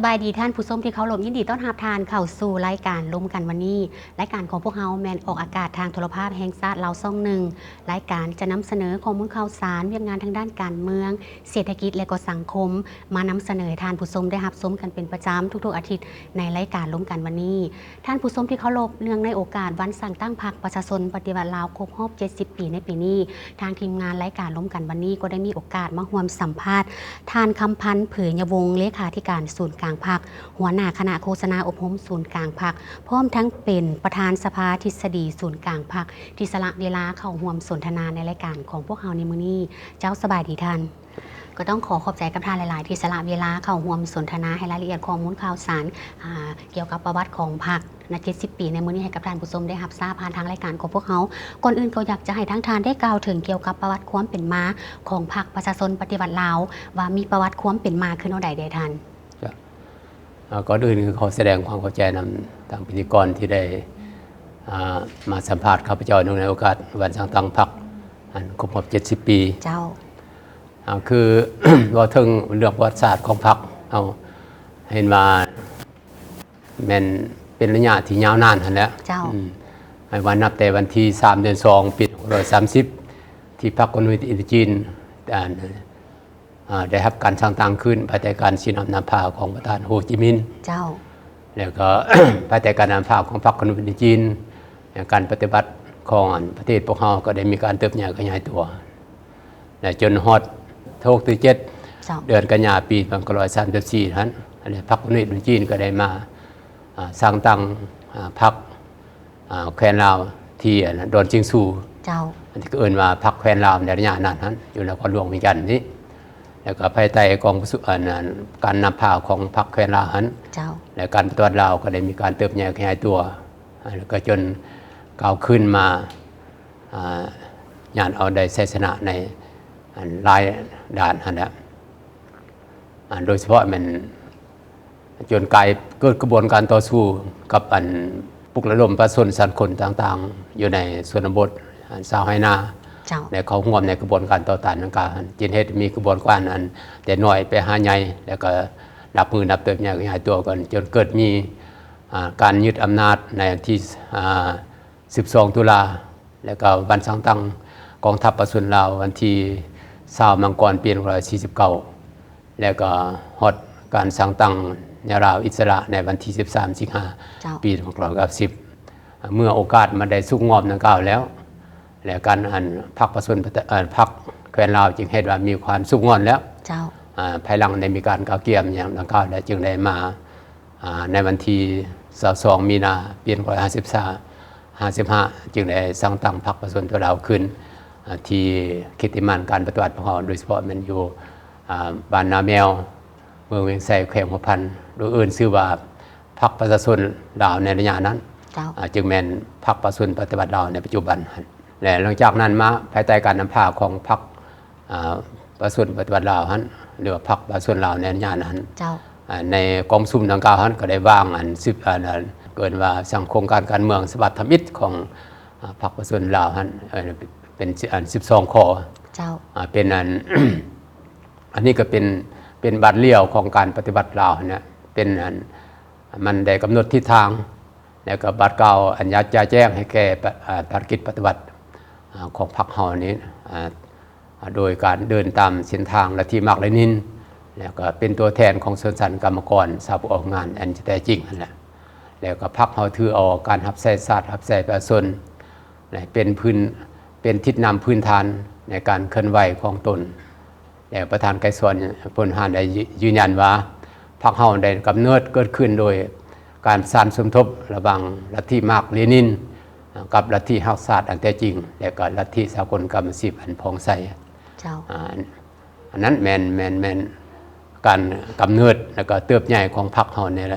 บายดีท่านผู้ชมที่เคารพยินดีต้อนรับทานเข้าสู่รายการล้มกันวันนี้รายการของพวกเฮาแมนออกอากาศทางโทรภาพแห่งชาติเราซ่องหนึ่งรายการจะนำเสนอข้อมูลข่าวสารเรื่องงานทางด้านการเมืองเศรษฐกิจและก็สังคมมานำเสนอทานผู้ชมได้รับชมกันเป็นประจำทุกๆอาทิตย์ในรายการล้มกันวันนี้ท่านผู้ชมที่เคารพเนื่องในโอกาสวันสั่งตั้งพรรคประชาชนปฏิวัติลาวครบรอบ70 ปีในปีนี้ทางทีมงานรายการล้มกันวันนี้ก็ได้มีโอกาสมาร่วมสัมภาษณ์ท่านคำพันธ์เผยยวงศ์เลขาธิการศูนย์กลางพรรคหัวหน้าคณะโฆษณาอบรมศูนย์กลางพรรคพร้อมทั้งเป็นประธานสภาทฤษฎีศูนย์กลางพรรคที่สละเวลาเข้าร่วมสนทนาในรายการของพวกเราในมื้อนี้เจ้าสบายดีท่านก็ต้องขอบใจกับท่านหลายๆที่สละเวลาเข้าร่วมสนทนาให้รายละเอียดข้อมูลข่าวสารเกี่ยวกับประวัติของพรรคณ70 ปีในมื้อนี้ให้กับท่านผู้ชมได้รับทราบผ่านทางรายการของพวกเขาก่อนอื่นก็อยากจะให้ทั้งท่านได้กล่าวถึงเกี่ยวกับประวัติความเป็นมาของพรรคประชาชนปฏิวัติลาวว่ามีประวัติความเป็นมาขึ้นเอาใดท่านก่อนอื่นคือขอแสดงความเข้าใจนำทางพิธีกรที่ได้มาสัมภาษณ์ข้าพเจ้าในโอกาสวันสั่งตั้งพรรคครบรอบ70 ปีเจ้าคือ ว่าถึงเรื่องประวัติศาสตร์ของพรรคเอาเห็นว่ามันเป็นระยะที่ยาวนานทันแล้ววันนับแต่วันที่3 เดือน 2 ปี1930ที่พรรคคอมมิวนิสต์อินโดจีนได้รับการสร้างตั้งขึ้นภายใต้การชี้นำนำพาของประธานโฮจิมินห์เจ้าแล้วก็ ภายใต้การนำพาของพรรคคอมมิวนิสต์จีนการปฏิบัติของประเทศพวกเราก็ได้มีการเติบโตขยายตัวและจนฮอด67 เดือนกันยายนปี1934นั้นพรรคคอมมิวนิสต์จีนก็ได้มาสร้างตั้งพรรคแคว้นลาวที่ดอนจิงซูที่เอิ้นว่าพรรคแคว้นลาวในระยะนั้นอยู่นครหลวงเวียงจันทร์นี้แล้วก็ภายใต้กองการนำพาของพรรคแคว้นลาวนั้นและการปฏิวัติลาวก็ได้มีการเติบโตขยายตัวแล้วก็จนก้าวขึ้นมาญาติเอาได้ชัยชนะในหลายด้านนั่นแหละโดยเฉพาะมันจนกลายเกิดกระบวนการต่อสู้กับปลุกระดมประชาชนสันคนต่างๆอยู่ในส่วนบทชาวไฮนาในเขาร่วมในกระบวนการต่อต้านต่างๆจีนเฮ็ดมีกระบวนการแต่น้อยไปหาใหญ่แล้วก็นับมือนับเติบใหญ่ตัวกันจนเกิดมีการยึดอำนาจในที่12 ตุลาแล้วก็วันสั่งตั้งกองทัพประชาชนลาววันที่20 มังกรปี1949แล้วก็ฮอดการสั่งตั้งยาลาวอิสระในวันที่13 สิงหาคมปี1990เมื่อโอกาสมาได้สุกงอมดังกล่าวแล้วและการพรรคประชาชนพรรคแคว้นลาวจึงเห็นว่ามีความสุกงอมแล้วภายหลังได้มีการกล่าวเกี่ยมอย่างดังกล่าวและจึงได้มาในวันที่22 มีนาปี1955จึงได้สร้างตั้งพรรคประชาชนลาวขึ้นที่คิดมันการปฏิวัติของเราโดยเฉพาะมันอยู่บ้านนาแมวเมืองเวียงไสแขวงหัวพันโดยอื่นชื่อว่าพรรคประชาชนลาวในระยะนั้นจึงแม่นพรรคประชาชนปฏิวัติลาวในปัจจุบันและหลังจากนั้นมาภายใต้การนำพาของพรรคประชาชนปฏิวัติลาวนั้นหรือว่าพรรคประชาชนลาวในระยะนั้นในกองซุ่มดังกล่าวนั้นก็ได้วางเกิดว่าสังคมการเมืองสวัสดิธรรมิตรของพรรคประชาชนลาวนั้นเป็น12 ข้อเป็นอันนี้ก็เป็นบัตรเลี้ยวของการปฏิบัติลาวเนี่ยเป็นมันได้กำหนดทิศทางแล้วก็บัตรเก่าอัญญาจะแจ้งให้แก่ภารกิจปฏิบัติของพรรคเฮานี้โดยการเดินตามเส้นทางลัทธิมาร์กเลนินแล้วก็เป็นตัวแทนของชนชั้นกรรมกรชาวผู้ออกงานอันแท้จริงนั่นแหละแล้วก็พรรคเฮาถือเอาการรับใช้ชาติรับใช้ประชาชนเป็นทิศนำพื้นฐานในการเคลื่อนไหวของตนแล้วประธานไกรสอนพลหานได้ยืนยันว่าพรรคเฮาได้กำเนิดเกิดขึ้นโดยการสานสมทบระหว่างลัทธิมาร์กเลนินกับลัทธิฮักศาสตร์อันแท้จริงและก็ลัทธิสากลกรรมศิลป์อันผ่องใสอันนั้นแม่นการกำเนิดแล้วก็เติบใหญ่ของพรรคเฮาเนี่ย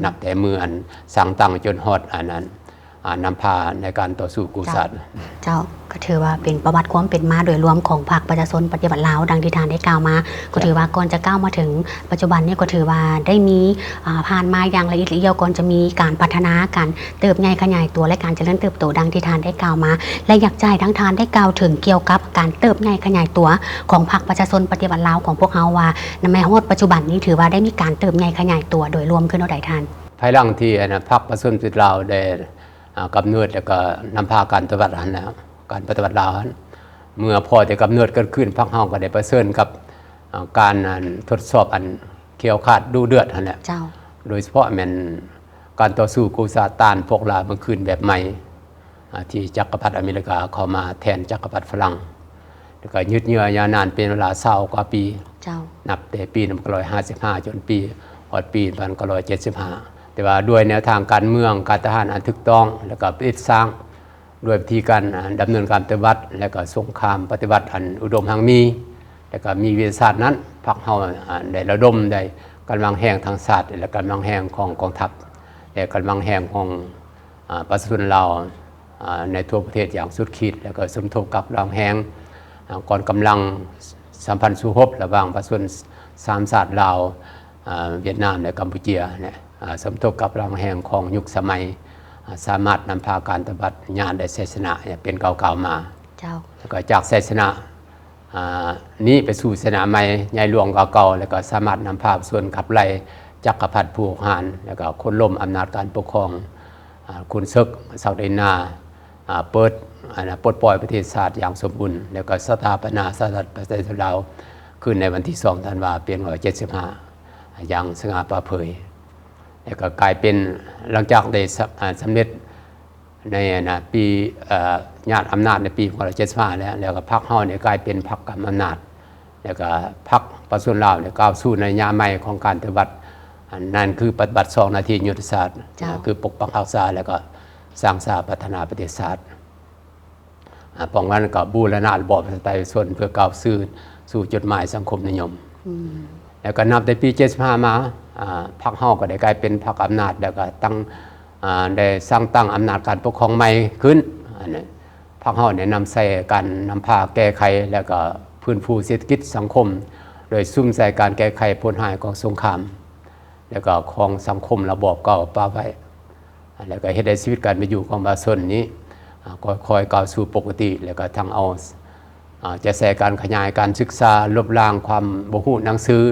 นับแต่มืออันสร้างตั้งจนฮอดอันนั้น นำพาในการต่อสู้กู้ชาติเจ้าก็ถือว่าเป็นประวัติความเป็นมาโดยรวมของพรรคประชาชนปฏิบัติลาวดังที่ท่านได้กล่าวมาก็ถือว่าก่อนจะก้าวมาถึงปัจจุบันนี้ก็ถือว่าได้มีผ่านมาอย่างละเอียดก่อนจะมีการพัฒนาการเติบใหญ่ขยายตัวและการเจริญเติบโตดังที่ท่านได้กล่าวมาและอยากจะให้ทั้งท่านได้กล่าวถึงเกี่ยวกับการเติบใหญ่ขยายตัวของพรรคประชาชนปฏิบัติลาวของพวกเฮาว่าในแม้ฮอดปัจจุบันนี้ถือว่าได้มีการเติบใหญ่ขยายตัวโดยรวมขึ้นเอาใดท่านภายหลังที่พรรคประชาชนปฏิบัติลาวได้กำเนิดแล้วก็นำพาการปฏิบัติแล้วการปฏิบัติลาวเมื่อพอจะกำเนิดเกิดขึ้นพรรคเฮาก็ได้ประเสริฐกับการทดสอบอันเกี่ยวขาดดูเดือดนั่นแหละโดยเฉพาะแม่นการต่อสู้กู้ชาติต้านพวกลาวเมื่อคืนแบบใหม่ที่จักรพรรดิอเมริกาเข้ามาแทนจักรพรรดิฝรั่งแล้วก็ยืดเยื้อยาวนานเป็นเวลา20กว่าปีนับแต่ปี1955จนปีฮอดปี1975แต่ว่าด้วยแนวทางการเมืองการทหารอันถูกต้องแล้วก็ปิดสร้างด้วยวิธีการดำเนินการปฏิบัติและก็สงครามปฏิบัติอันอุดมหังมีและก็มีวิทยาศาสตร์นั้นพรรคเฮาได้ระดมได้กำลังแห่งทางศาสตร์และกำลังแห่งของกองทัพและกำลังแห่งของประชาชนลาวในทั่วประเทศอย่างสุดขีดแล้วก็สมทบกับกำลังแห่งก่อนกำลังสัมพันธ์สู้รบระหว่างประชาชน3ชาติลาวเวียดนามและกัมพูชีเนี่ยสมทบกับกำลังแห่งของยุคสมัยสามารถนำพาการปฏิบัติญาณได้ศาสนาเป็นเก่าๆมาแล้วก็จากศาสนานี้ไปสู่ศาสนาใหม่ใหญ่หลวงเก่าๆแล้วก็สามารถนำพาส่วนขับไล่จักรพรรดิผู้หารแล้วก็คนล้มอำนาจการปกครองคุณซึกศักดินาเปิดปลดปล่อยประเทศชาติอย่างสมบูรณ์แล้วก็สถาปนาสหรัฐประชาชนลาวขึ้นในวันที่2ธันวาคม1975อย่างสง่าผ่าเผยแล้วก็กลายเป็นหลังจากได้สำเร็จในปีญาติอำนาจในปี1975แล้วก็พรรคเฮาเนี่ยกลายเป็นพรรคกำอำนาจแล้วก็พรรคประชาชนลาวเนี่ยก้าวสู่ในยามใหม่ของการปฏิบัตินั่นคือปฏิบัติ2นาทียุทธศาสตร์คือปกป้องรักษาแล้วก็สร้างสรรค์พัฒนาประเทศชาติป้องกันกับบูรณะระบอบประชาธิปไตยชนเพื่อก้าวสู่จุดหมายสังคมนิยมแล้วก็นับในปี75มาพรรคเฮาก็ได้กลายเป็นพรรคอำนาจแล้วก็ตั้งได้สร้างตั้งอำนาจการปกครองใหม่ขึ้นพรรคเฮาเนี่ยนำใส่การนำพาแก้ไขแล้วก็พื้นฟูเศรษฐกิจสังคมโดยซุ่มใส่การแก้ไขผลหายของสงครามแล้วก็ของสังคมระบอบเก่าป้าไว้แล้วก็เฮ็ดให้ชีวิตการเป็นอยู่ของประชาชนนี้ค่อยๆก้าวสู่ปกติแล้วก็ทั้งเอาจะใส่การขยายการศึกษาลบล้างความบ่ฮู้หนังสือ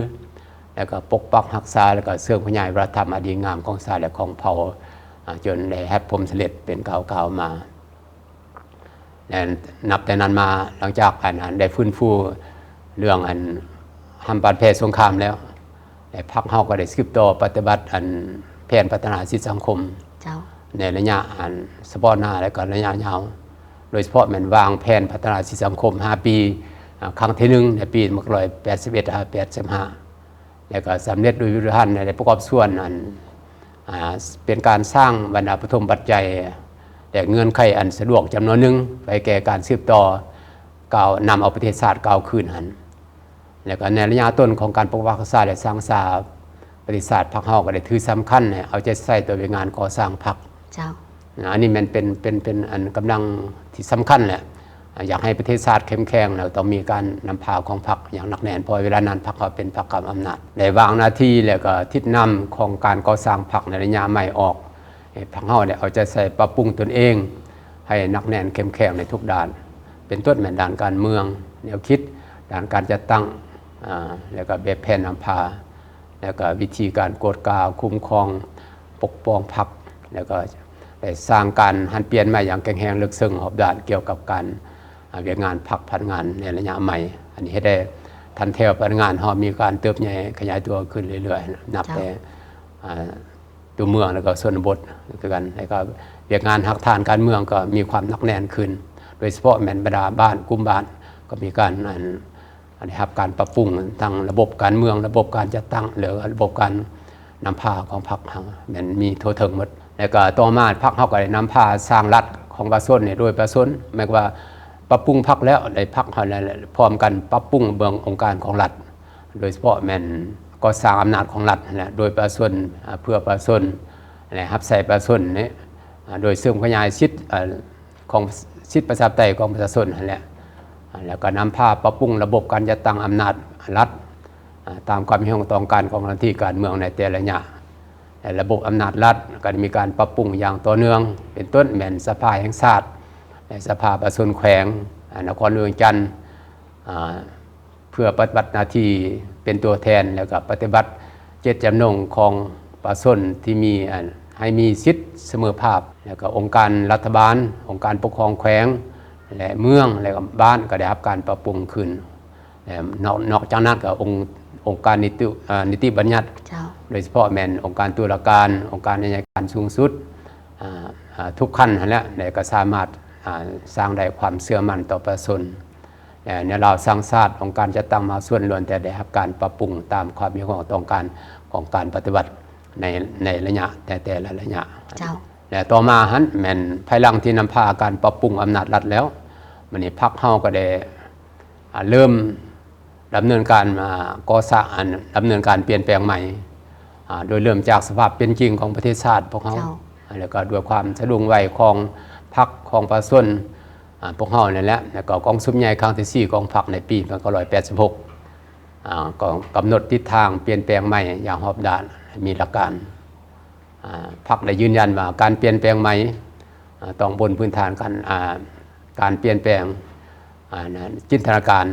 แล้วก็ปกปักรักษาแล้วก็เสื่อมขยายวัฒนธรรมอันดีงามของชาติและของเผ่าจนได้แฮปพรมเสด็จเป็นกล่าวมาและนับแต่นั้นมาหลังจากได้ฟื้นฟูเรื่องห้ามบาดแผลสงครามแล้วแต่พรรคเฮาก็ได้สืบต่อปฏิบัติแผนพัฒนาสิทธิสังคมในระยะเฉพาะหน้าและก็ระยะยาวโดยเฉพาะมันวางแผนพัฒนาสิทธิสังคม5ปีครั้งที่1ในปี1981-85แล้วก็สำเร็จโดยวิธีการในประกอบส่วนเป็นการสร้างบรรดาปฐมปัจจัยแต่เงื่อนไขอันสะดวกจำนวนหนึ่งไปแก่การสืบต่อก้าวนำเอาประเทศชาติก้าวขึ้นหันแล้วก็ในระยะต้นของการปกปักรักษาและสร้างสรรค์ประวัติศาสตร์พรรคเฮาก็ได้ถือสำคัญเอาใจใส่ตัวงานก่อสร้างพรรคอันนี้มันเป็นอันกำลังที่สำคัญแหละอยากให้ประเทศชาติเข้มแข็งแล้วต้องมีการนำพาของพรรคอย่างหนักแน่นพอเวลานั้นพรรคก็เป็นพรรคกำอำนาจได้วางหน้าที่แล้วก็ทิศนำของการก่อสร้างพรรคในระยะใหม่ออกพรรคเฮาเนี่ยเอาใจใส่ปรับปรุงตนเองให้หนักแน่นเข้มแข็งในทุกด้านเป็นต้นแม่นด้านการเมืองแนวคิดด้านการจัดตั้งแล้วก็แบบแผนนำพาแล้วก็วิธีการกฎกล่าวคุ้มครองปกป้องพรรคแล้วก็ได้สร้างการหันเปลี่ยนมาอย่างแข็งแรงลึกซึ้งรอบด้านเกี่ยวกับการเวียกงานพรรคพัฒงานในระยะใหม่อันนี้ให้ได้ทันเทวพัฒงานเฮามีการเติบใหญ่ขยายตัวขึ้นเรื่อยๆนับแต่ตัวเมืองแล้วก็ชนบทคือกันแล้วก็เวียกงานหักฐานการเมืองก็มีความหนักแน่นขึ้นโดยเฉพาะแม่นบรรดาบ้านกลุ่มบ้านก็มีการนะครับการปรับปรุงทั้งระบบการเมืองระบบการจัดตั้งหรือระบบการนำพาของพรรคมันมีทั่วถึงหมดแล้วก็ต่อมาพรรคเฮาก็ได้นำพาสร้างรัฐของประชาชนโดยประชาชนแม้ว่าปรับปรุงพรรคแล้วได้พรรคเฮาพร้อมกันปรับปรุงเบื้ององค์การของรัฐโดยเฉพาะแม่นก็สร้างอำนาจของรัฐโดยประชาชนเพื่อประชาชนรับใช้ประชาชนนี่ โดยเสริมขยายสิทธิของสิทธิประชาธิปไตยของประชาชนนั่นแหละแล้วก็นำพาปรับปรุงระบบการจัดตั้งอำนาจรัฐตามความต้องการของหน้าที่การเมืองในแต่ละระยะระบบอำนาจรัฐก็มีการปรับปรุงอย่างต่อเนื่องเป็นต้นแม่นสภาแห่งชาติและสภาประชาชนแขวงนครหลวงจันทร์เพื่อปฏิบัติหน้าที่เป็นตัวแทนแล้วก็ปฏิบัติเจตจำนงของประชาชนที่มีให้มีสิทธิเสมอภาพแล้วก็องค์การรัฐบาลองค์การปกครองแขวงและเมืองและก็บ้านก็ได้รับการปรับปรุงขึ้นนอกจากนั้นก็องค์การนิติบัญญัติโดยเฉพาะแม่นองค์การตุลาการองค์การอัยการสูงสุดทุกขั้นนั่นแหละก็สามารถสร้างได้ความเชื่อมั่นต่อประชาชนในเราสร้างชาติองค์การจะตั้งมาส่วนล้วนแต่ได้รับการปรับปรุงตามความต้องการของการปฏิบัติในระยะแต่ละระยะและต่อมาหันแม่นภายหลังที่นำพาการปรับปรุงอำนาจรัฐแล้วมันนี่พรรคเฮาก็ได้เริ่มดำเนินการก่อสร้างดำเนินการเปลี่ยนแปลงใหม่โดยเริ่มจากสภาพเป็นจริงของประเทศชาติพวกเขาแล้วก็ด้วยความสะดุ้งไหวของพรรคของประชาชนพวกเขานั่นแหละแล้วก็กองสุมใหญ่ครั้งที่4ของพรรคในปี1986ก็กำหนดทิศทางเปลี่ยนแปลงใหม่อย่างรอบด้านมีหลักการพรรคได้ยืนยันว่าการเปลี่ยนแปลงใหม่ต้องบนพื้นฐานการเปลี่ยนแปลงจินตนาการ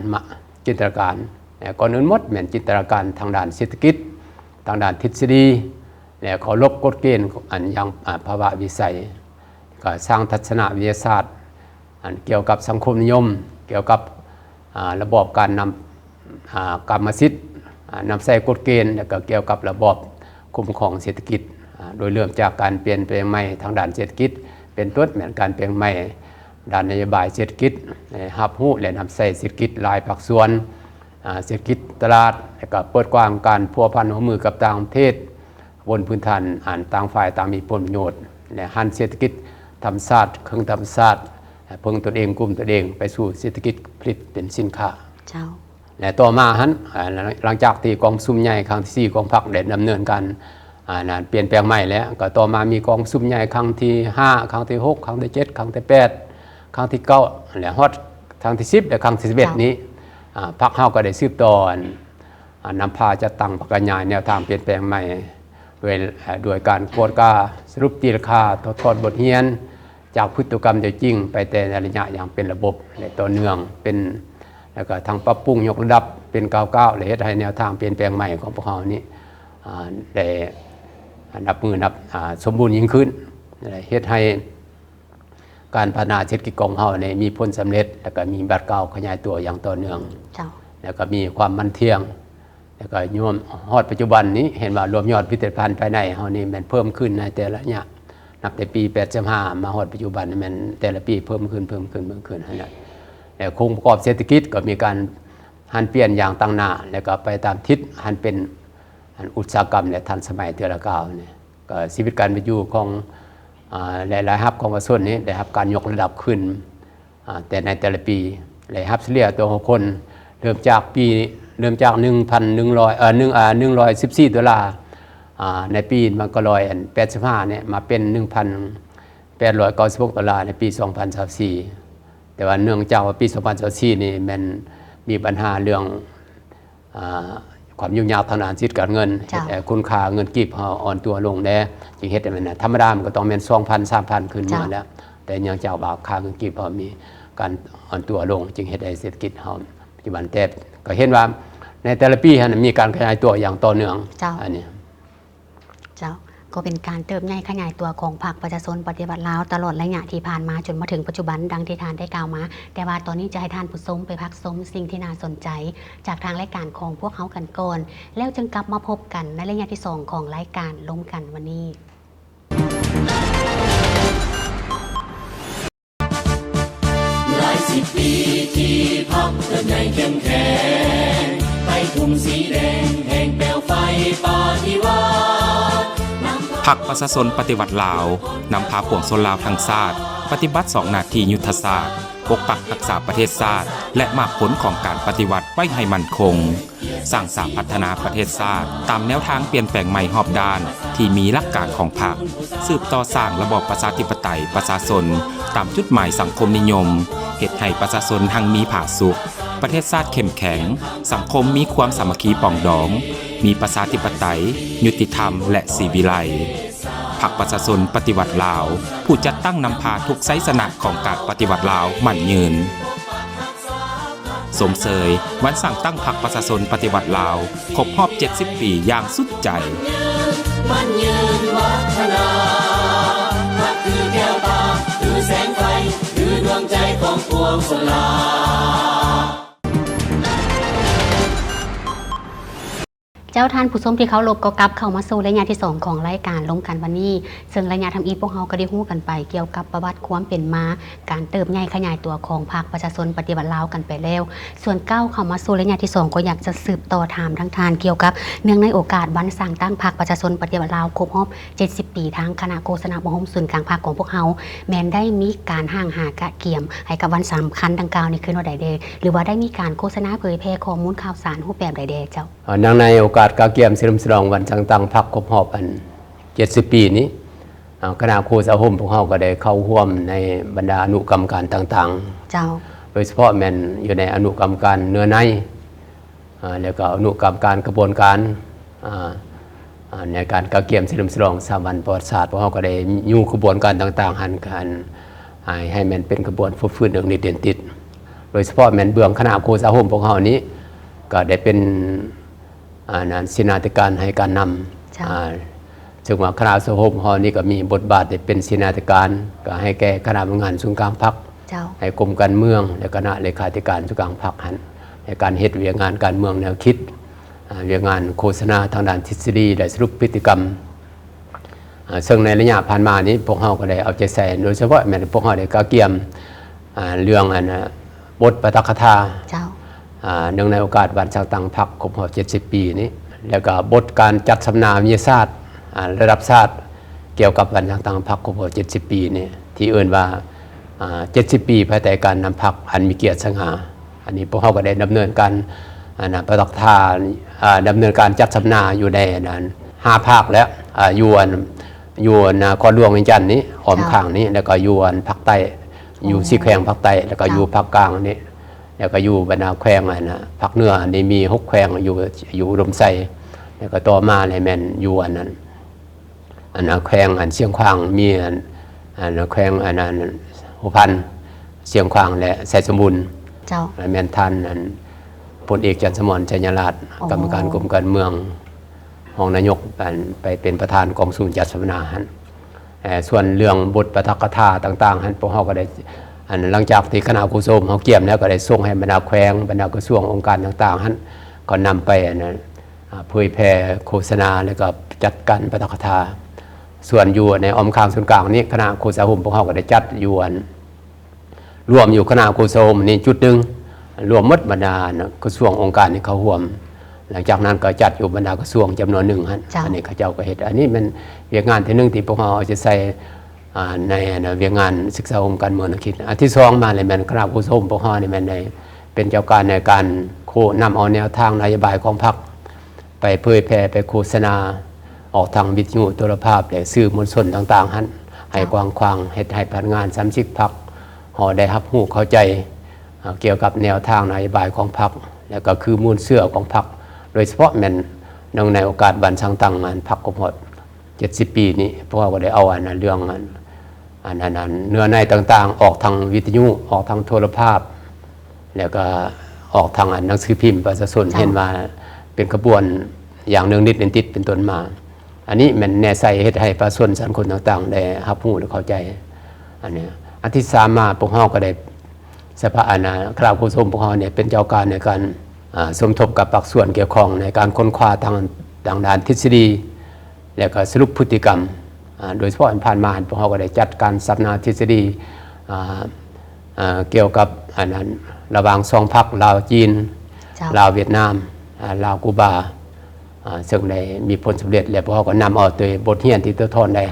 ก่อนอื่นหมดแม่นจินตนาการทางด้านเศรษฐกิจทางด้านทฤษฎีและเคารพกฎเกณฑ์อย่างภาวะวิสัยก็สร้างทัศนวิทยาศาสตร์เกี่ยวกับสังคมนิยมเกี่ยวกับระบอบการนำกรรมสิทธิ์นำใส่กฎเกณฑ์แล้วก็เกี่ยวกับระบอบคุ้มครองเศรษฐกิจโดยเริ่มจากการเปลี่ยนแปลงใหม่ทางด้านเศรษฐกิจเป็นต้นแม่นการเปลี่ยนใหม่ด้านนโยบายเศรษฐกิจรับรู้และนำใส่เศรษฐกิจหลายภาคส่วนเศรษฐกิจตลาดและก็เปิดกว้างการพัวพันร่วมมือกับต่างประเทศบนพื้นฐานต่างฝ่ายต่างมีผลประโยชน์และหันเศรษฐกิจธรรมชาติเครื่องธรรมชาติเพิ่งตนเองกลุ่มตนเองไปสู่เศรษฐกิจผลิตเป็นสินค้าและต่อมาหลังจากที่กองสุมใหญ่ครั้งที่4ของพรรคได้ดำเนินการเปลี่ยนแปลงใหม่แล้วก็ต่อมามีกองสุมใหญ่ครั้งที่5ครั้งที่6ครั้งที่7ครั้งที่8ครั้งที่9และฮอดครั้งที่10และครั้งที่11นี้พรรคเฮาก็ได้สืบต่อนำพาจัดตั้งพรรคขยายแนวทางเปลี่ยนแปลงใหม่ด้วยการโคดกาสรุปตีราคาถอดบทเรียนจากพฤติกรรมจริงไปแต่ในระยะอย่างเป็นระบบและต่อเนื่องเป็นแล้วก็ทางปรับปรุงยกระดับเป็นก้าวๆและเฮ็ดให้แนวทางเปลี่ยนแปลงใหม่ของพวกเรานี้ได้นับสมบูรณ์ยิ่งขึ้นเฮ็ดให้การพัฒนาเศรษฐกิจของเราเนี่ยมีผลสำเร็จแล้วก็มีบัตรเก่าขยายตัวอย่างต่อเนื่องแล้วก็มีความมั่นเที่ยงแล้วก็ยมฮอดปัจจุบันนี้เห็นว่ารวมยอดผลิตภัณฑ์ภายในเฮานี่มันเพิ่มขึ้นในแต่ละระยะนับแต่ปี85มาฮอดปัจจุบันมันแต่ละปีเพิ่มขึ้นนั่นแหละแล้วโครงประกอบเศรษฐกิจก็มีการหันเปลี่ยนอย่างตั้งหน้าแล้วก็ไปตามทิศหันเป็นอุตสาหกรรมและทันสมัยแต่ละก้าวนี่ก็ชีวิตการเป็นอยู่ของหลายๆฮับของประชาชนนี้ได้รับการยกระดับขึ้นแต่ในแต่ละปีเลยฮับเฉลี่ยตัวของคนเริ่มจาก1,114 ดอลลาร์ในปี1985เนี่ยมาเป็น 1,896 ดอลลาร์ในปี 2024แต่ว่าเนื่องจากว่าปี 2024นี่มันมีปัญหาเรื่องความยุ่งยากทางด้านสิทธิการเงินคุณค่าเงินกีบอ่อนตัวลงแล้วจึงเฮ็ดให้มันธรรมดามันก็ต้องเป็น 2,000 3,000 ขึ้นมาแล้วแต่เนื่องจากว่าค่าเงินกีบมีการอ่อนตัวลงจึงเฮ็ดให้เศรษฐกิจเฮาปัจจุบันแต่ก็เห็นว่าในแต่ละปีมีการขยายตัวอย่างต่อเนื่องอันนี้ก็เป็นการเติบใหญ่ขยายตัวของพรรคประชาชนปฏิบัติลาวตลอดระยะที่ผ่านมาจนมาถึงปัจจุบันดังที่ทานได้กล่าวมาแต่ว่าตอนนี้จะให้ท่านผู้ชมไปพักชมสิ่งที่น่าสนใจจากทางรายการของพวกเขากันก่อนแล้วจึงกลับมาพบกันในระยะที่2ของรายการล้มกันวันนี้หลายสิบปีที่พรรคเติบใหญ่เข้มแข็งไปทุ่มสีแดงแห่งเปลวไฟปฏิวัติพรรคประชาชนปฏิวัติลาวนำพาปวงชนลาวทั้งชาติปฏิบัติ2 หน้าที่ยุทธศาสตร์ ปกปักรักษาประเทศชาติและมากผลของการปฏิวัติไว้ให้มั่นคงสร้างสรรค์พัฒนาประเทศชาติตามแนวทางเปลี่ยนแปลงใหม่รอบด้านที่มีหลักการของพรรคสืบต่อสร้างระบอบประชาธิปไตยประชาชนตามจุดหมายสังคมนิยมเฮ็ดให้ประชาชนทั้งมีผาสุขประเทศชาติเข้มแข็งสังคมมีความสามัคคีปองดองมีประชาธิปไตยยุติธรรมและศรีวิไลพรรคประชาชนปฏิวัติลาวผู้จัดตั้งนำพาทุกไซสนะของการปฏิวัติลาวมั่นยืนสมเสยวันสั่งตั้งพรรคประชาชนปฏิวัติลาวครบรอบ70 ปีอย่างสุดใจมันยืนวัฒนาพรรคคือแก้วตาคือแสงไฟคือดวงใจของปวงชนลาเจ้าท่านผู้ชมที่เขาลบก็กลับเข้ามาสู่ระยะที่2ของรายการล้มกันวันนี้ซึ่งระยะทำอีพวกเขาก็ได้ฮู้กันไปเกี่ยวกับประวัติความเป็นมาการเติบใหญ่ขยายตัวของพรรคประชาชนปฏิวัติลาวกันไปแล้วส่วนก้าวเข้ามาสู่ระยะที่2ก็อยากจะสืบต่อถามทั้งทานเกี่ยวกับเนื่องในโอกาสวันสร้างตั้งพรรคประชาชนปฏิวัติลาวครบรอบ70 ปีทางคณะโฆษณาบรมศูนย์กลางพรรคของพวกเขาแม้นได้มีการห่างหากะเกี่ยมให้กับวันสำคัญดังกล่าวในคืนวันใดเดหรือว่าได้มีการโฆษณาเผยแพร่ข้อมูลข่าวสารรูปแบบใดเดเจ้าเนื่องในโอกาสกาเกียมเฉลิมฉลองวันจังตังพรรคครบรอบ70 ปีนี้คณะครูสาหมพวกเขาก็ได้เข้าร่วมในบรรดาอนุกรรมการต่างๆเจ้าโดยเฉพาะแม่นอยู่ในอนุกรรมการเนื้อในแล้วก็อนุกรรมการกระบวนการในการกาเกียมเฉลิมฉลอง3 วันประวัติศาสตร์พวกเขาก็ได้ยู่กระบวนการต่างๆหันการให้แม่นเป็นกระบวนฟื้นเรื่องนี้เด่นติดโดยเฉพาะแม่นเบื้องคณะครูสาหมพวกเขานี้ก็ได้เป็นศินาธิการให้การนำซึ่งว่าคณะสหมนี้ก็มีบทบาทเป็นศินาธิการก็ให้แก่คณะทำงานศูนย์กลางพรรคให้กรมการเมืองและคณะเลขาธิการศูนย์กลางพรรคในการเฮ็ดเวียงานการเมืองแนวคิดเวียงานโฆษณาทางด้านทฤษฎีและสรุปพฤติกรรมซึ่งในระยะผ่านมานี้พวกเราก็ได้เอาใจใส่โดยเฉพาะแม้พวกเราได้กาเกี่ยมเรื่องบทปาฐกถาเนื่องในโอกาสวันสร้างตั้งพรรคครบรอบ70 ปีนี้แล้วก็บทการจัดสัมมนาวิทยาศาสตร์ระดับชาติเกี่ยวกับวันสร้างตั้งพรรคครบรอบ70 ปีนี้ที่เอ่ยว่า70 ปีภายใต้การนำพรรคอันมีเกียรติสง่าอันนี้พวกเขาก็ได้ดำเนินการปาฐกถาดำเนินการจัดสัมมนาอยู่ในนั้น5 ภาคแล้วอยู่คอนหลวงเวียงจันทน์นี้หอมข้างนี้แล้วก็อยู่ภาคใต้อยู่ซี่แขวงภาคใต้แล้วก็อยู่ภาคกลางนี้แล้วก็อยู่บรรดาแขวงภาคเหนือนี่มี6 แขวงอยู่อุดมไซแล้วก็ต่อมาในแม่นอยู่อันนั้นแขวงเชียงขวางมีแขวงหัวพันเชียงขวางและไสสมบูรณ์เจ้าแม่นท่านพลเอกจันทร์สมรชัยราชกรรมการกรมการเมืองรองนายกไปเป็นประธานกองศูนย์จัดสัมมนาส่วนเรื่องบทปาฐกถาต่างๆพวกเขาก็ได้หลังจากที่คณะครูสมเขาเกี่ยมแล้วก็ได้ส่งให้บรรดาแขวงบรรดากระทรวงองค์การต่างๆก็นำไปเผยแพร่โฆษณาแล้วก็จัดการปาฐกถาส่วนอยู่ในอ้อมข้างศูนย์กลางนี้คณะครูสาหมพวกเขาก็ได้จัดอยู่รวมอยู่คณะครูสมนี่จุดหนึ่งรวมหมดบรรดากระทรวงองค์การที่เขาร่วมหลังจากนั้นก็จัดอยู่บรรดากระทรวงจำนวนหนึ่งอันนี้เขาเจ้าก็เห็นอันนี้มันเวียงงานที่หนึ่งที่พวกเขาจะใส่ในเวียงงานศึกษาองค์การเมืองคิดอันที่สองมาเลยมันคณะครูสมพวกเขาในมันในเป็นเจ้าการในการนำเอาแนวทางนโยบายของพรรคไปเผยแพร่ไปโฆษณาออกทางวิทยุโทรภาพและสื่อมวลชนต่างๆให้กว้างขวางให้พนักงานสมาชิกพรรคได้รับรู้เข้าใจเกี่ยวกับแนวทางนโยบายของพรรคแล้วก็คือมูลเสื่อของพรรคโดยเฉพาะแม่นในโอกาสวันสร้างตั้งงานพรรคครบรอบ70 ปีนี้พวกเราก็ได้เอาเรื่องเนื้อในต่างๆออกทางวิทยุออกทางโทรภาพแล้วก็ออกทางหนังสือพิมพ์ประชาชนเห็นว่าเป็นกระบวนอย่างเนืองนิดเป็นติดเป็นต้นมาอันนี้มันแน่ใส่เฮ็ดให้ประชาชนสังคมต่างๆได้รับรู้และเข้าใจอันนี้อันที่3มาพวกเราก็ได้สภาคณะครูสมพวกเราเนี่ยเป็นเจ้าการในการสมทบกับภาคส่วนเกี่ยวข้องในการค้นคว้าทางด้านทฤษฎีและก็สรุปพฤติกรรมโดยเฉพาะผ่านมาพวกเราก็ได้จัดการสัมมนาทฤษฎีเกี่ยวกับระหว่าง2 พรรคลาวจีนลาวเวียดนามลาวกูบาซึ่งได้มีผลสำเร็จและพวกเราก็นำเอาตัวบทเรียนที่ตัวทอนได้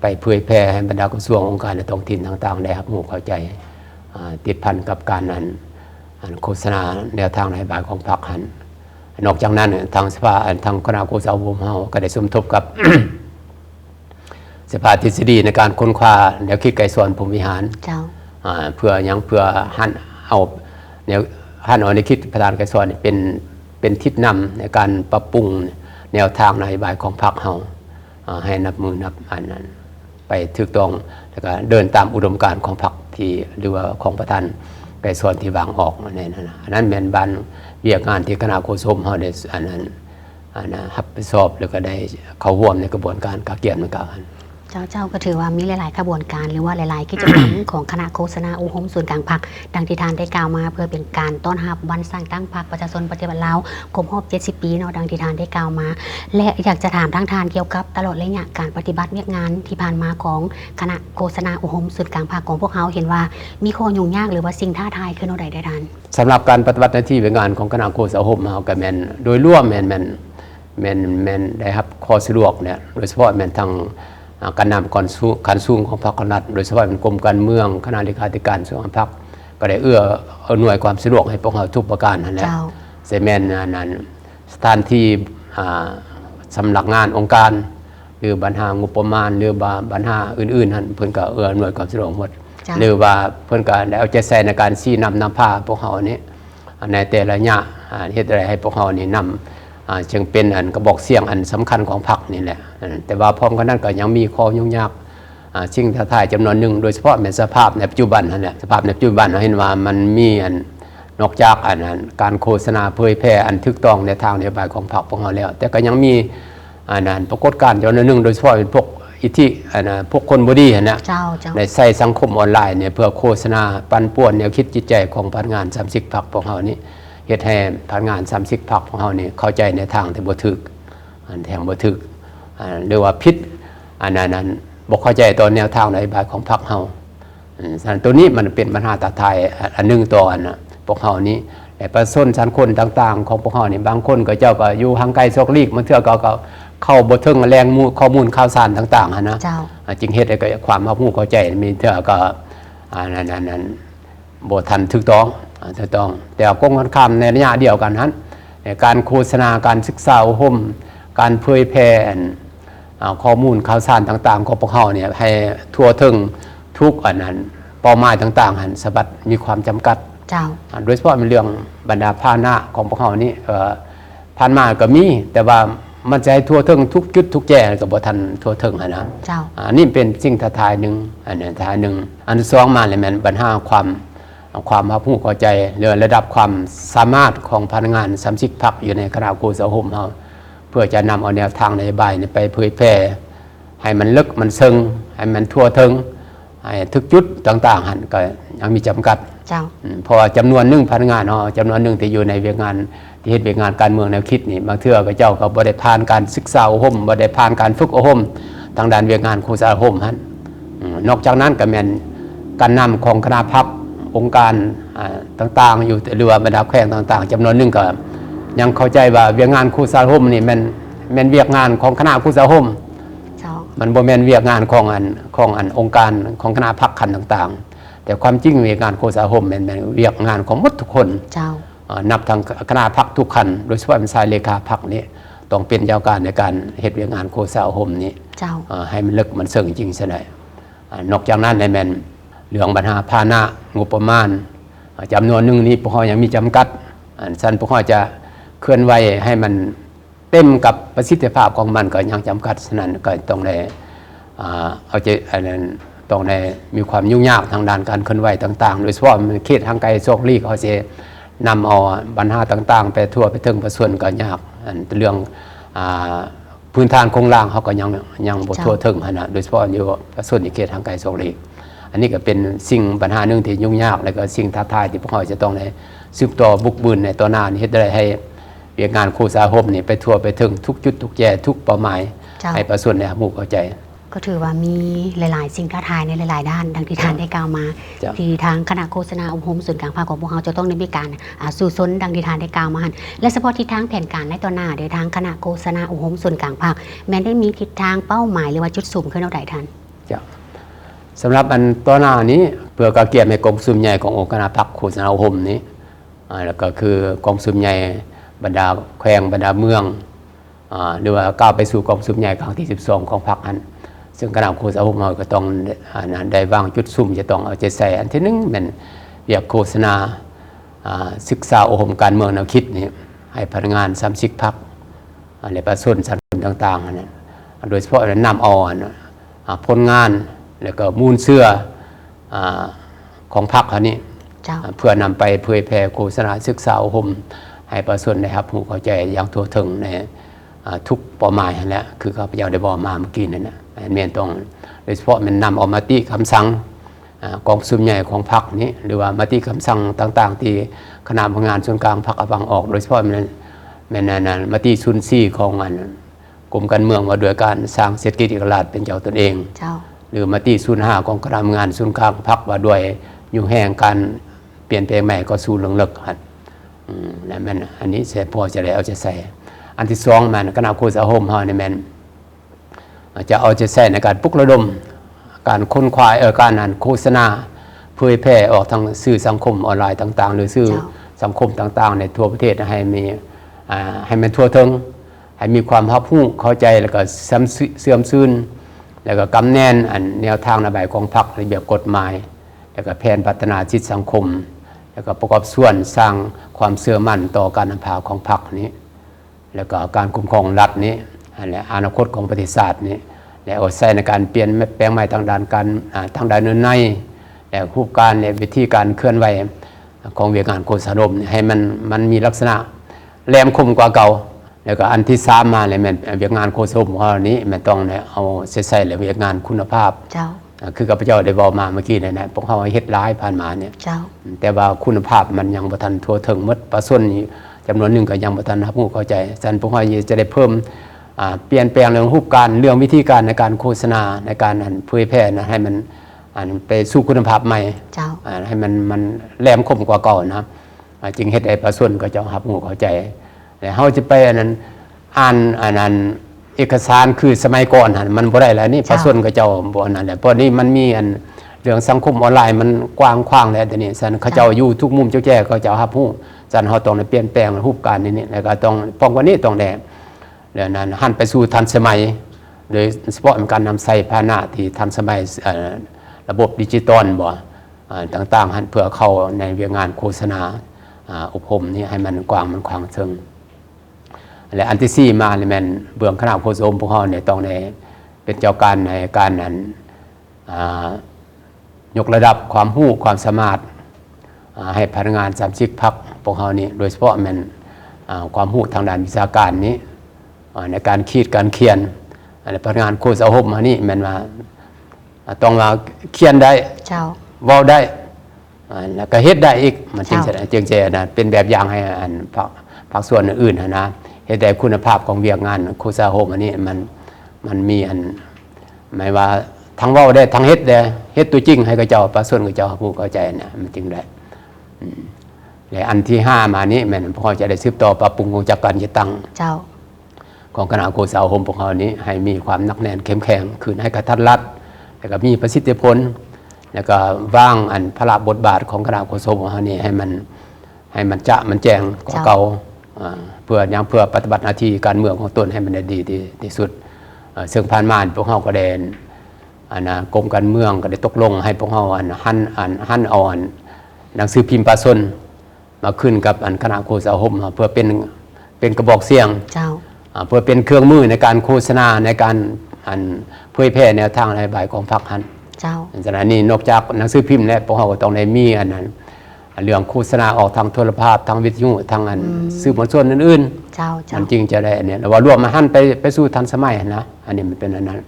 ไปเผยแพร่ให้บรรดากระทรวงองค์การในท้องถิ่นต่างๆได้รับรู้เข้าใจ ติดพันกับการนั้นโฆษณาแนวทางนโยบายของพรรคหันนอกจากนั้นทางสภาทางคณะโฆษณาอุปเฮาก็ได้สมทบกับ สภาทฤษฎีในการค้นคว้าแนวคิดไกลสอนภูมิวิหารเพื่อหันเอาแนวคิดประธานไกลสอนเป็นทิศนำในการปรับปรุงแนวทางนโยบายของพรรคเฮาให้นับมือนับอันนั้นไปถูกต้องแล้วก็เดินตามอุดมการณ์ของพรรคที่หรือว่าของประธานไกลสอนที่วางออกในนั้นอันนั้นเป็นบานเวียกงานที่คณะโฆษกเฮาได้อันนั้นรับผิดชอบแล้วก็ได้เข้าร่วมในกระบวนการการเกียรติเหมือนกันเจ้าก็ถือว่ามีหลายๆกระบวนการหรือว่าหลายๆกิจกรรม ของคณะโฆษณาอุโฮมศูนย์กลางพรรคดังที่ท่านได้กล่าวมาเพื่อเป็นการต้อนรับวันสร้างตั้งพรรคประชาชนปฏิบัติลาวครบรอบ70 ปีเนาะดังที่ท่านได้กล่าวมาและอยากจะถามทางท่านเกี่ยวกับตลอดระยะการปฏิบัติเวียกงานที่ผ่านมาของคณะโฆษณาอุโฮมศูนย์กลางพรรคของพวกเขาเห็นว่ามีข้อยุ่งยากหรือว่าสิ่งท้าทายขึ้นเอาใดได้ท่านสำหรับการปฏิบัติหน้าที่เวียกงานของคณะโฆษณาอุโฮมเฮาก็แม่นโดยรวมแม่นได้รับข้อสะดวกเนี่ยโดยเฉพาะแม่นทางการนำการสูงของพรรครัฐโดยเฉพาะเป็นกรมการเมืองคณะเลขาธิการส่วนพรรคก็ได้เอื้อหน่วยความสะดวกให้พวกเราทุกประการนั่นแหละเซเมนนั้นสถานที่สำนักงานองค์การหรือปัญหางบประมาณหรือปัญหาอื่นๆนั่นเพิ่นก็เอื้อหน่วยความสะดวกหมดหรือว่าเพิ่นก็ได้เอาใจใส่ในการชี้นำพาพวกเรานี้ในแต่ละระยะเฮ็ดอะไรให้พวกเรานี่นำจึงเป็นอันกระบอกเสียงอันสำคัญของพรรคนี่แหละแต่ว่าพร้อมกันนั้นก็ยังมีข้อยุ่งยากสิ่งท้าทายจำนวนหนึ่งโดยเฉพาะในสภาพในปัจจุบันนั่นแหละสภาพในปัจจุบันเราเห็นว่ามันมีอันนอกจากอันนั้นการโฆษณาเผยแพร่อันถูกต้องในทางนโยบายของพรรคของเราแล้วแต่ก็ยังมีอันนั้นปรากฏการณ์จำนวนหนึ่งโดยเฉพาะเป็นพวกอิทธิอันนั้นพวกคนบ่ดีนะในใส่สังคมออนไลน์เนี่ยเพื่อโฆษณาปั่นป่วนแนวคิดจิตใจของพนักงาน30พรรคของเรานี่เฮ็ดให้พนักงาน30พรรคของเฮานี่เข้าใจในทางที่บ่ถูกทางบ่ถูกหรือว่าผิดอันนั้นบ่เข้าใจต่อแนวทางนโยบายของพรรคเฮาฉะนั้นตัวนี้มันเป็นปัญหาท้าทายอันนึงต่ออันน่ะพวกเฮานี่แต่ประชาชนชั้นคนต่างๆของพวกเฮานี่บางคนก็เจ้าก็อยู่ห่างไกลซอกลีกบางเทื่อก็เข้าบ่ถึงแรงข้อมูลข่าวสารต่างๆหั่นนะจึงเฮ็ดให้ความรับรู้เข้าใจมีเทื่อก็อันนั้นบ่ทันถูกต้องแต่กงกันข้ามในระยะเดียวกันนั้นการโฆษณาการศึกษาอบรมการเผยแพร่ข้อมูลข่าวสารต่างๆของพวกเขาเนี่ยให้ทั่วถึงทุกอันนั้นเป้าหมายต่างๆหันสบัดมีความจำกัดโดยเฉพาะในเรื่องบรรดาภาณะของพวกเขานี้ผ่านมาก็มีแต่ว่ามันจะให้ทั่วถึงทุกจุดทุกแก่กับบ่ทันทั่วถึงนะนี่เป็นสิ่งท้าทายหนึ่งอันนี้ท้าทายหนึ่งอันที่สองมาเลยมันปัญหาความรับรู้เข้าใจเรื่องระดับความสามารถของพนักงาน30พรรคอยู่ในคณะโฆษณาอุโฮมเฮาเพื่อจะนำเอาแนวทางนโยบายไปเผยแพร่ให้มันลึกมันซึ้งให้มันทั่วถึงให้ทุกจุดต่างๆหันก็ยังมีจำกัดเพราะจำนวนหนึ่งพนักงานจำนวนหนึ่งที่อยู่ในเวียกงานที่เฮ็ดเวียกงานการเมืองแนวคิดนี่บางเทื่อก็เจ้าก็บ่ได้ผ่านการศึกษาอบรมบ่ได้ผ่านการฝึกอบรมทางด้านเวียกงานโฆษณาอุโฮมหันนอกจากนั้นก็แม่นการนำของคณะพรรคองค์การต่างๆอยู่หรือว่าบรรดาแขวงต่างๆจำนวนหนึ่งก็ยังเข้าใจว่าเวียกงานโฆษณาอุโฮมนี่แม่นเวียกงานของคณะโฆษณาอุโฮมมันบ่แม่นเวียกงานขององค์การของคณะพรรคคันต่างๆแต่ความจริงเวียกงานโฆษณาอุโฮมแม่นเวียกงานของหมดทุกคนนับทางคณะพรรคทุกคันโดยเฉพาะเป็นสายเลขาพรรคนี้ต้องเป็นเจ้าการในการเฮ็ดเวียกงานโฆษณาอุโฮมนี้ให้มันลึกมันซึ้งจริงซะได้นอกจากนั้นในแม่นเรื่องปัญหาภาณะงบประมาณจำนวนหนึ่งนี้พวกเขายังมีจำกัดสั้นพวกเขาจะเคลื่อนไหวให้มันเต็มกับประสิทธิภาพของมันก็ยังจำกัดฉะนั้นก็ต้องได้เอาใจอันนั้นต้องได้มีความยุ่งยากทางด้านการเคลื่อนไหวต่างๆโดยเฉพาะเขตทางไกลโซกลีกเขาจะนำเอาปัญหาต่างๆไปทั่วไปถึงประชาชนก็ยากเรื่องพื้นฐานโครงสร้างเขาก็ยังบ่ทั่วถึงนะโดยเฉพาะอยู่ประชาชนในเขตทางไกลโซกลีกอันนี้ก็เป็นสิ่งปัญหาหนึ่งที่ยุ่งยากและก็สิ่งท้าทายที่พวกเขาจะต้องได้สืบต่อบุกบืนในต่อหน้านี้เฮ็ดได้ให้เวียกงานโฆษณาอุโฮมนี่ไปทั่วไปถึงทุกจุดทุกแย่ทุกเป้าหมายให้ประชาชนได้รู้เข้าใจก็ถือว่ามีหลายๆสิ่งท้าทายในหลายๆด้านดังที่ท่านได้กล่าวมาที่ทางคณะโฆษณาอุโฮมศูนย์กลางภาคของพวกเขาจะต้องได้มีการสู่ซนดังที่ท่านได้กล่าวมาและเฉพาะทิศทางแผนการในต่อหน้าโดยทางคณะโฆษณาอุโฮมศูนย์กลางภาคแม้ได้มีทิศทางเป้าหมายหรือว่าจุดสูงขึ้นเอาใดท่าน สำหรับอันตัวหน้านี้เพื่อกระเกียบในกองสุมใหญ่ขององค์คณะพรรคโฆษณาห่มนี้แล้วก็คือกองสุมใหญ่บรรดาแขวงบรรดาเมืองหรือว่าก้าวไปสู่กองสุมใหญ่ครั้งที่12ของพรรคนั้นซึ่งคณะโฆษณาห่มเราก็ต้องได้วางจุดซุ่มจะต้องเอาใจใส่อันที่หนึ่งเป็นเรียกโฆษณาศึกษาอบรมการเมืองแนวคิดนี่ให้พนักงาน30พรรคและประชาชนสังคมต่างๆนั้นโดยเฉพาะนำเอาผลงานแล้วก็มูลเสื้อของพรรคอันนี้เพื่อนำไปเผยแพร่โฆษณาศึกษาอบรมให้ประชาชนได้รับรู้เข้าใจอย่างทั่วถึงในทุกเป้าหมายนั่นแหละคือข้าพเจ้าได้บอกมาเมื่อกี้นั่นนะแม่นต้องโดยเฉพาะมันนำออกมาติคำสั่งกองสุมใหญ่ของพรรคนี้หรือว่ามาติคำสั่งต่างๆที่คณะทำงานส่วนกลางพรรคฟังออกโดยเฉพาะมันนั้นมาติซุนซี่ของกรมการเมืองว่าโดยการสร้างเศรษฐกิจเอกราชเป็นเจ้าตนเองหรือมาติซุน5ของคณะทำงานส่วนกลางพรรคว่าด้วยอยู่แห่งการเปลี่ยนแปลงใหม่ก็สู่เรื่องเลิกและมันอันนี้เสียพอจะได้เอาใจใส่อันที่สองมันคณะโฆษณาห่มเฮานี่แม่นจะเอาใจใส่ในการปลุกระดมการค้นคว้าการโฆษณาเผยแพร่ออกทางสื่อสังคมออนไลน์ต่างๆหรือสื่อสังคมต่างๆในทั่วประเทศให้มันทั่วถึงให้มีความรับรู้เข้าใจแล้วก็เสื่อมซึนแล้วก็กำแนนแนวทางนโยบายของพรรคระเบียบกฎหมายแล้วก็แผนพัฒนาชีวิตสังคมแล้วก็ประกอบส่วนสร้างความเชื่อมั่นต่อการนำพาของพรรคนี้แล้วก็การคุ้มครองรัฐนี้และอนาคตของประเทศชาตินี้และเอาใช้ในการเปลี่ยนแปลงใหม่ทางด้านการทางด้านเนื้อในและรูปการในวิธีการเคลื่อนไหวของเวียงงานโฆษณาให้มันมีลักษณะแหลมคมกว่าเก่าแล้วก็อันที่3มาเลยมันเวียงงานโฆษณาของเรานี้มันต้องเอาใช้และเวียงงานคุณภาพคือข้าพเจ้าได้บอกมาเมื่อกี้นะพวกเขาเฮ็ดร้ายผ่านมาเนี่ยแต่ว่าคุณภาพมันยังบ่ทันทั่วถึงหมดประชาชนจำนวนหนึ่งก็ยังบ่ทันรับรู้เข้าใจฉะนั้นพวกเขาจะได้เพิ่มเปลี่ยนแปลงเรื่องรูปการเรื่องวิธีการในการโฆษณาในการเผยแพร่นะให้มันไปสู่คุณภาพใหม่ให้มันแหลมคมกว่าเก่านะจึงเฮ็ดให้ประชาชนก็จะรับรู้เข้าใจแต่เฮาจะไปอ่านเอกสารคือสมัยก่อนมันบ่ได้แล้วนี่ประชาชนก็เจ้าบ่นั่นแหละเพราะนี่มันมีเรื่องสังคมออนไลน์มันกว้างขวางแล้วทีนี้ซั่นเขาเจ้าอยู่ทุกมุมเจ้าแจ้เขาเจ้ารับรู้ซั่นเฮาต้องเปลี่ยนแปลงรูปการนี่แล้วก็ต้องป้องกันนี้ต้องได้แล้วนั้นหันไปสู่ทันสมัยโดยเฉพาะการนำใส่พาหนะที่ทันสมัยระบบดิจิตอลบ่ต่างๆหันเพื่อเข้าในเวียงงานโฆษณาอบรมนี่ให้มันกว้างมันขวางเชิงและอันที่4มาเนี่ยมันเบื้องคณะโฆษณาพวกเฮาเนี่ยต้องได้เป็นเจ้าการในการนั้นยกระดับความรู้ความสามารถให้พนักงาน30พรรคพวกเฮานี่โดยเฉพาะมันความรู้ทางด้านวิชาการนี้ในการคิดการเขียนพนักงานโฆษณาห่มมานี่มันมาต้องมาเขียนได้เว้าได้แล้วก็เฮ็ดได้อีกมันจึงจะเป็นแบบอย่างให้ภาคส่วนอื่นนะเฮ็ดได้คุณภาพของเวียกงานโฆษณาห่มอันนี้มันมีหมายว่าทั้งเว้าได้ทั้งเฮ็ดได้เฮ็ดตัวจริงให้กับเจ้าประชาชนกับเจ้าผู้เข้าใจนะมันจึงได้และอันที่5มานี้มันพอจะได้สืบต่อปรับปรุงวงจักรการตั้งของคณะโฆษณาห่มพวกเรานี้ให้มีความหนักแน่นเข้มแข็งคืนให้กระทัดรัดแล้วก็มีประสิทธิผลแล้วก็วางพระบทบาทของคณะโฆษณาของเรานี้ให้มันแจ้งกว่าเก่าเพื่อปฏิบัติหน้าที่การเมืองของตนให้มันได้ดีที่สุดซึ่งผ่านมาพวกเราก็ได้กรมการเมืองก็ได้ตกลงให้พวกเราหันเอาหนังสือพิมพ์ประชาชนมาขึ้นกับคณะโฆษณาห่มเพื่อเป็นกระบอกเสียงเพื่อเป็นเครื่องมือในการโฆษณาในการเผยแพร่แนวทางนโยบายของพรรคนั้นฉะนั้นนี่นอกจากหนังสือพิมพ์แล้วพวกเราก็ต้องได้มีเรื่องโฆษณาออกทางโทรภาพทางวิทยุทางสื่อมวลชนอื่นๆมันจริงจะได้เนี่ยว่ารวมมาหันไปสู่ทันสมัยนะอันนี้มันเป็นอันนั้น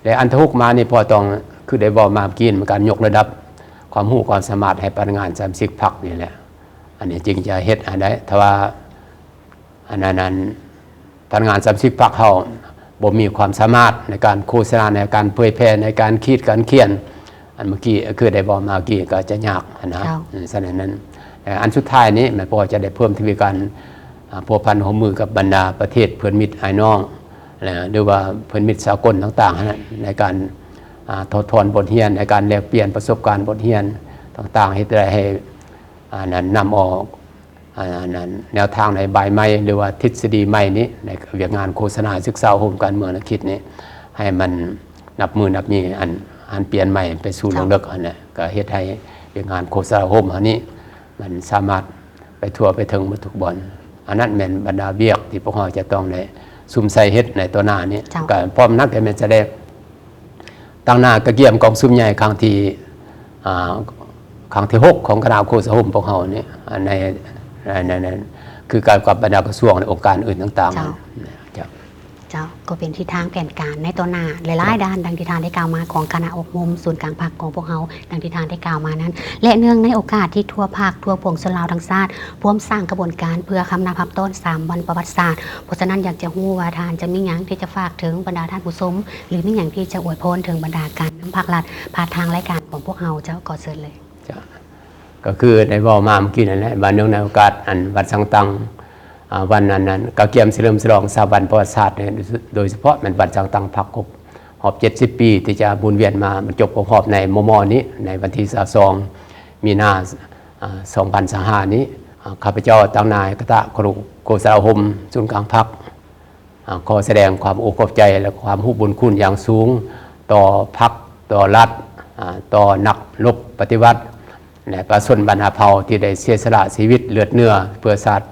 และอันที่6มานี่พอต้องคือได้บอกมากินเหมือนกันยกระดับความรู้ความสามารถให้พนักงาน30พรรคนี่แหละอันนี้จริงจะเฮ็ดอันได้ถ้าว่าอันนั้นพนักงาน30พรรคเฮาบ่มีความสามารถในการโฆษณาในการเผยแพร่ในการคิดการเขียนอันเมื่อกี้คือได้บอกมาเมื่อกี้ก็จะยากนะฉะนั้นอันสุดท้ายนี้มันพอจะได้เพิ่มทวีการพัวพันหัวมือกับบรรดาประเทศเพื่อนมิตรไอ้น้องหรือว่าเพื่อนมิตรสากลต่างๆในการ ถอดถอนบทเรียนในการแลกเปลี่ยนประสบการณ์บทเรียนต่างๆให้นั้นนำออกนั้นแนวทางในใบไม้หรือว่าทฤษฎีใหม่นี้ในเวียกงานโฆษณาศึกษาโฮมการเมืองนักคิดนี้ให้มันนับมือนับมีอันเปลี่ยนใหม่ไปสู่เรื่องเลิกอันนี้ก็เฮ็ดให้เวียกงานโฆษณาโฮมอันนี้มันสามารถไปทั่วไปถึงหมดทุกบอนอันนั้นแม่นบรรดาเวียกที่พวกเราจะต้องได้ซุ่มใส่เฮ็ดในตัวหน้านี้ก็พร้อมนักแต่แม่นจะได้ตั้งหน้ากระเกียมกองซุ่มใหญ่ครั้งที่6ของคณะโฆษณาโฮมพวกเรานี่ในคือการกับบรรดากระทรวงในองค์การอื่นต่างๆเจ้าก็เป็นทิศทางแผนการในตัวหน้าหลายๆด้านดังที่ทานได้กล่าวมาของคณะอบรมศูนย์กลางภาคของพวกเขาดังที่ทานได้กล่าวมานั้นและเนื่องในโอกาสที่ทั่วภาคทั่วปวงชนลาวทั้งชาติร่วมสร้างกระบวนการเพื่อคำนับพับต้น3วันประวัติศาสตร์เพราะฉะนั้นอยากจะฮู้ว่าทานจะมีหยังที่จะฝากถึงบรรดาท่านผู้ชมหรือมีหยังที่จะอวยพรถึงบรรดาการนำภาครัฐผ่านทางรายการของพวกเราเจ้าก็เชิญเลยก็คือในว่ามาเมื่อกี้นั่นแหละวันเนื่องในโอกาสวันสังตังวันนั้นก็เกี่ยมเฉลิมฉลอง3วันประวัติศาสตร์โดยเฉพาะมันวันสังตังพักครบหอบ70 ปีที่จะบุญเวียนมามันจบหอบในมมนี้ในวันที่22 มีนา2025นี้ข้าพเจ้าตั้งนายคณะโฆษณาโฮมศูนย์กลางพรรคขอแสดงความอกขอบใจและความรู้บุญคุณอย่างสูงต่อพรรคต่อรัฐต่อนักรบปฏิวัติและประชาชนบรรดาเผ่าที่ได้เสียสละชีวิตเลือดเนื้อเพื่อชาติ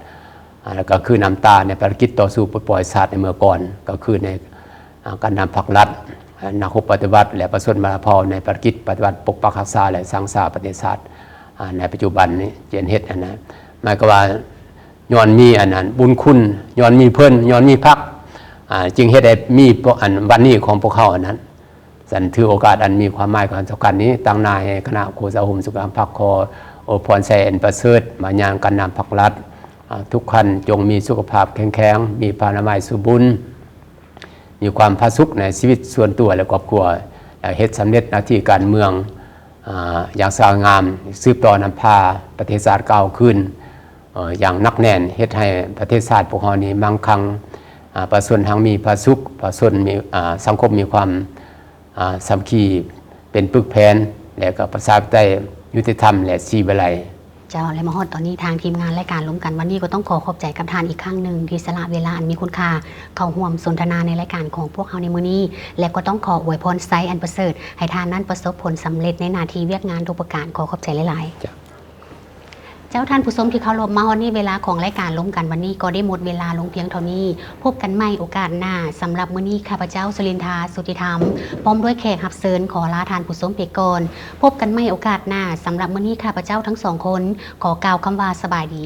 แล้วก็คือน้ำตาในภารกิจต่อสู้ปลดปล่อยชาติในเมื่อก่อนก็คือในการนำพรรครัฐนักรบปฏิวัติและประชาชนบรรดาเผ่าในภารกิจปฏิวัติปกปักรักษาและสร้างสรรค์ประเทศชาติในปัจจุบันนี้เจนเฮ็ดอันนั้นหมายก็ว่าย้อนมีอันนั้นบุญคุณย้อนมีเพิ่นย้อนมีพรรคจึงเฮ็ดให้มีวันนี้ของพวกเขาอันนั้นสันถือโอกาสอันมีความหมายความสำคัญนี้ตั้งนายคณะโฆษณาโฮมสุขภาพพรรคขอโอพรใจอันประเสริฐมายังการนำพรรครัฐทุกท่านจงมีสุขภาพแข็งแรงมีพลานามัยสมบูรณ์มีความผาสุกในชีวิตส่วนตัวและครอบครัวเฮ็ดสำเร็จหน้าที่การเมืองอย่างสง่างามสืบต่อนำพาประเทศชาติก้าวขึ้นอย่างนักแน่นเฮ็ดให้ประเทศชาติพวกเรานี้มั่งคั่งประชาชนทั้งมีผาสุกประชาชนมีสังคมมีความสามัคคีเป็นปึกแผ่นและก็ประชาธิปไตยยุติธรรมและศรีวิไลเจ้าและมาฮอดตอนนี้ทางทีมงานรายการล้มกันวันนี้ก็ต้องขอบใจกับทานอีกครั้งหนึ่งที่สละเวลาอันมีคุณค่าเข้าร่วมสนทนาในรายการของพวกเขาในมื้อนี้และก็ต้องขออวยพรไซส์อันประเสริฐให้ทานนั้นประสบผลสำเร็จในหน้าที่เวียกงานทุกประการขอบใจหลายๆเจ้าท่านผู้ชมที่เคารพมาฮอดนี้เวลาของรายการล้มกันวันนี้ก็ได้หมดเวลาลงเพียงเท่านี้พบกันใหม่โอกาสหน้าสำหรับมื้อนี้ข้าพเจ้าสุรินทราสุติธรรมพร้อมด้วยแขกรับเชิญขอลาท่านผู้ชมไปก่อนพบกันใหม่โอกาสหน้าสำหรับมื้อนี้ข้าพเจ้าทั้ง2 คนขอกล่าวคำว่าสบายดี